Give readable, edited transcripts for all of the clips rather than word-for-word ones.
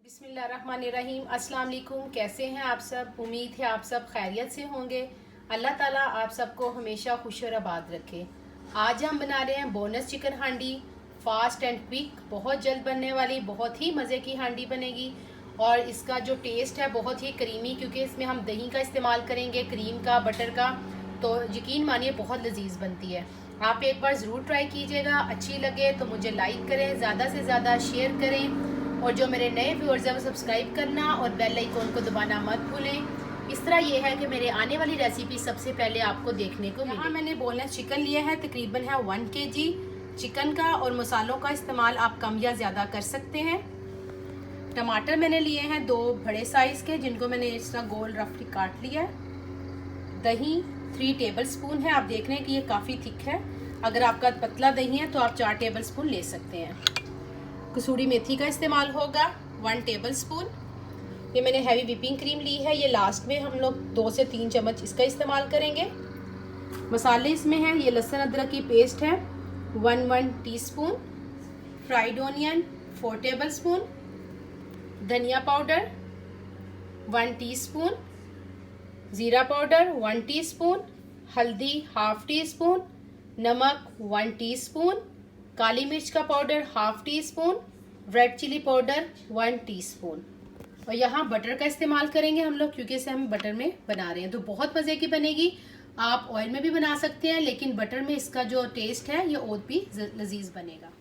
बिस्मिल्लाहिर्रहमानिर्रहीम। अस्सलाम वालेकुम। कैसे हैं आप सब? उम्मीद है आप सब खैरियत से होंगे। अल्लाह ताला आप सबको हमेशा खुश और आबाद रखे। आज हम बना रहे हैं बोनस चिकन हांडी। फास्ट एंड क्विक, बहुत जल्द बनने वाली, बहुत ही मज़े की हांडी बनेगी। और इसका जो टेस्ट है बहुत ही करीमी, क्योंकि इसमें हम दही का इस्तेमाल करेंगे, क्रीम का, बटर का, तो यकीन मानिए बहुत लजीज बनती है। आप एक बार ज़रूर ट्राई कीजिएगा। अच्छी लगे तो मुझे लाइक करें, ज़्यादा से ज़्यादा शेयर करें, और जो मेरे नए व्यूअर्स हैं वो सब्सक्राइब करना और बेल आइकॉन को दबाना मत भूलें। इस तरह ये है कि मेरे आने वाली रेसिपी सबसे पहले आपको देखने को मिले। मैंने बोनलेस चिकन लिया है, तकरीबन है 1 kg चिकन का, और मसालों का इस्तेमाल आप कम या ज़्यादा कर सकते हैं। टमाटर मैंने लिए हैं 2 बड़े साइज़ के, जिनको मैंने इस तरह गोल रफली काट लिया है। दही 3 टेबल स्पून है। आप देख रहे हैं कि ये काफ़ी थिक है। अगर आपका पतला दही है तो आप 4 टेबल स्पून ले सकते हैं। कसूरी मेथी का इस्तेमाल होगा 1 टेबल स्पून। ये मैंने हैवी व्हिपिंग क्रीम ली है, ये लास्ट में हम लोग 2 से 3 चम्मच इसका इस्तेमाल करेंगे। मसाले इसमें हैं, ये लहसुन अदरक की पेस्ट है 1 teaspoon, fried onion 4 tablespoon, धनिया पाउडर 1 टीस्पून, ज़ीरा पाउडर 1 टीस्पून, हल्दी ½ टीस्पून, नमक 1 टीस्पून, काली मिर्च का powder ½ teaspoon, red chilli powder 1 teaspoon. और यहाँ बटर का इस्तेमाल करेंगे हम लोग, क्योंकि इसे हम बटर में बना रहे हैं, तो बहुत मज़े की बनेगी। आप ऑयल में भी बना सकते हैं, लेकिन बटर में इसका जो टेस्ट है ये और भी लजीज बनेगा।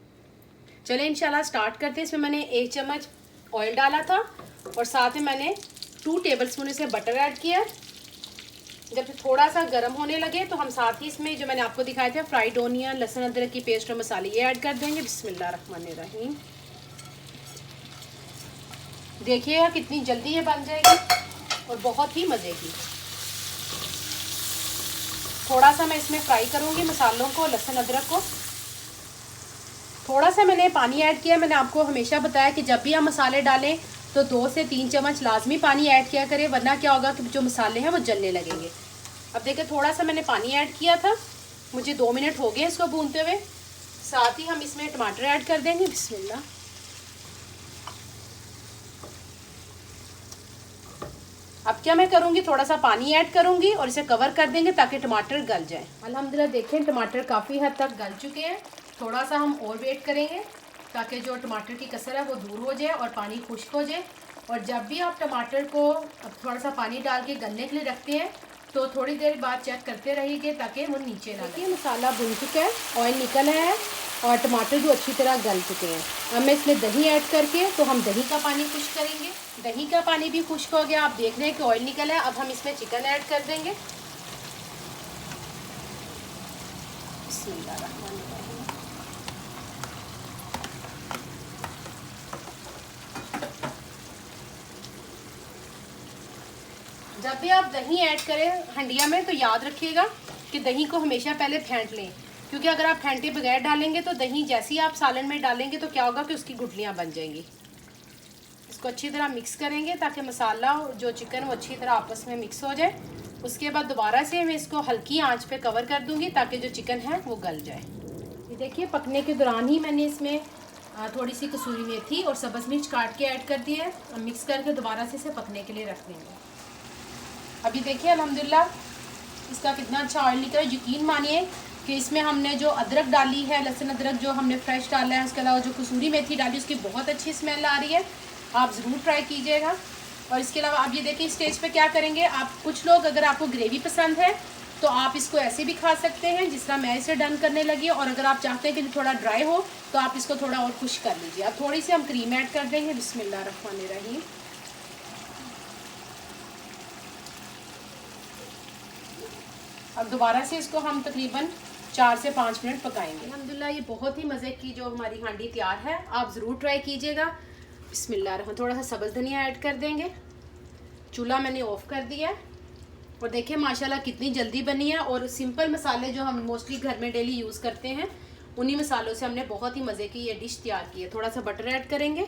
चलें इंशाल्लाह स्टार्ट करते हैं। इसमें मैंने 1 चम्मच ऑयल डाला था, और साथ में मैंने 2 टेबल स्पून इसे बटर ऐड किया। जब थोड़ा सा गर्म होने लगे तो हम साथ ही इसमें जो मैंने आपको दिखाए थे फ्राइड ऑनियन, लहसुन अदरक की पेस्ट और मसाले ये ऐड कर देंगे। बिस्मिल्लाहिर्रहमानिर्रहीम। देखिएगा कितनी जल्दी ये बन जाएगी और बहुत ही मज़े की। थोड़ा सा मैं इसमें फ्राई करूँगी मसालों को, लहसुन अदरक को। थोड़ा सा मैंने पानी ऐड किया। मैंने आपको हमेशा बताया कि जब भी आप मसाले डालें तो 2 से 3 चम्मच लाजमी पानी ऐड किया करें, वरना क्या होगा कि जो मसाले हैं वो जलने लगेंगे। अब देखिए थोड़ा सा मैंने पानी ऐड किया था, मुझे 2 मिनट हो गए इसको भूनते हुए। साथ ही हम इसमें टमाटर ऐड कर देंगे। बिस्मिल्लाह। अब क्या मैं करूँगी, थोड़ा सा पानी ऐड करूँगी और इसे कवर कर देंगे ताकि टमाटर गल जाए। अल्हम्दुलिल्लाह देखें टमाटर काफ़ी हद तक गल चुके हैं। थोड़ा सा हम और वेट करेंगे ताकि जो टमाटर की कसर है वो दूर हो जाए और पानी खुश्क हो जाए। और जब भी आप टमाटर को अब थोड़ा सा पानी डाल के गलने के लिए रखते हैं तो थोड़ी देर बाद चेक करते रहिए ताकि वो नीचे ना लगे। मसाला भुन चुका है, ऑयल निकल आया है और टमाटर जो अच्छी तरह गल चुके हैं। अब मैं इसमें दही ऐड करके, तो हम दही का पानी खुश्क करेंगे। दही का पानी भी खुश्क हो गया, आप देख रहे हैं कि ऑयल निकल है। अब हम इसमें चिकन ऐड कर देंगे। जब भी आप दही ऐड करें हंडिया में तो याद रखिएगा कि दही को हमेशा पहले फेंट लें, क्योंकि अगर आप फेंटे बगैर डालेंगे तो दही जैसे ही आप सालन में डालेंगे तो क्या होगा कि उसकी गुठलियाँ बन जाएंगी। इसको अच्छी तरह मिक्स करेंगे ताकि मसाला जो चिकन वो अच्छी तरह आपस में मिक्स हो जाए। उसके बाद दोबारा से मैं इसको हल्की आंच पे कवर कर दूंगी ताकि जो चिकन है वो गल जाए। ये देखिए पकने के दौरान ही मैंने इसमें थोड़ी सी कसूरी मेथी और सब्ज़ मिर्च काट के ऐड कर दी है। मिक्स करके दोबारा से इसे पकने के लिए रख देंगे। अभी देखिए अल्हम्दुलिल्लाह इसका कितना अच्छा ऑयल निकला। यकीन मानिए कि इसमें हमने जो अदरक डाली है, लहसुन अदरक जो हमने फ्रेश डाला है, उसके अलावा जो कसूरी मेथी डाली उसकी बहुत अच्छी स्मेल आ रही है। आप ज़रूर ट्राई कीजिएगा। और इसके अलावा आप ये देखिए स्टेज पे क्या करेंगे आप, कुछ लोग अगर आपको ग्रेवी पसंद है तो आप इसको ऐसे भी खा सकते हैं जिस तरह मैं इसे डन करने लगी। और अगर आप चाहते हैं कि थोड़ा ड्राई हो तो आप इसको थोड़ा और खुश्क कर लीजिए। अब थोड़ी सी हम क्रीम ऐड कर देंगे। बिस्मिल्लाहिर्रहमानिर्रहीम। अब दोबारा से इसको हम तकरीबन 4 से 5 मिनट पकाएंगे। अल्हम्दुलिल्लाह ये बहुत ही मज़े की जो हमारी हांडी तैयार है, आप ज़रूर ट्राई कीजिएगा। बिस्मिल्लाह। थोड़ा सा सब्ज़ धनिया ऐड कर देंगे। चूल्हा मैंने ऑफ़ कर दिया है। और देखिए माशाल्लाह कितनी जल्दी बनी है। और सिंपल मसाले जो हम मोस्टली घर में डेली यूज़ करते हैं उन्हीं मसालों से हमने बहुत ही मज़े की ये डिश तैयार की है। थोड़ा सा बटर ऐड करेंगे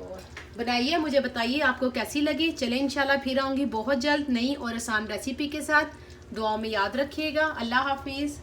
और बनाइए, मुझे बताइए आपको कैसी लगी। चलें इंशाल्लाह फिर आऊँगी बहुत जल्द नई और आसान रेसिपी के साथ। दुआओं में याद रखिएगा। अल्लाह हाफिज़।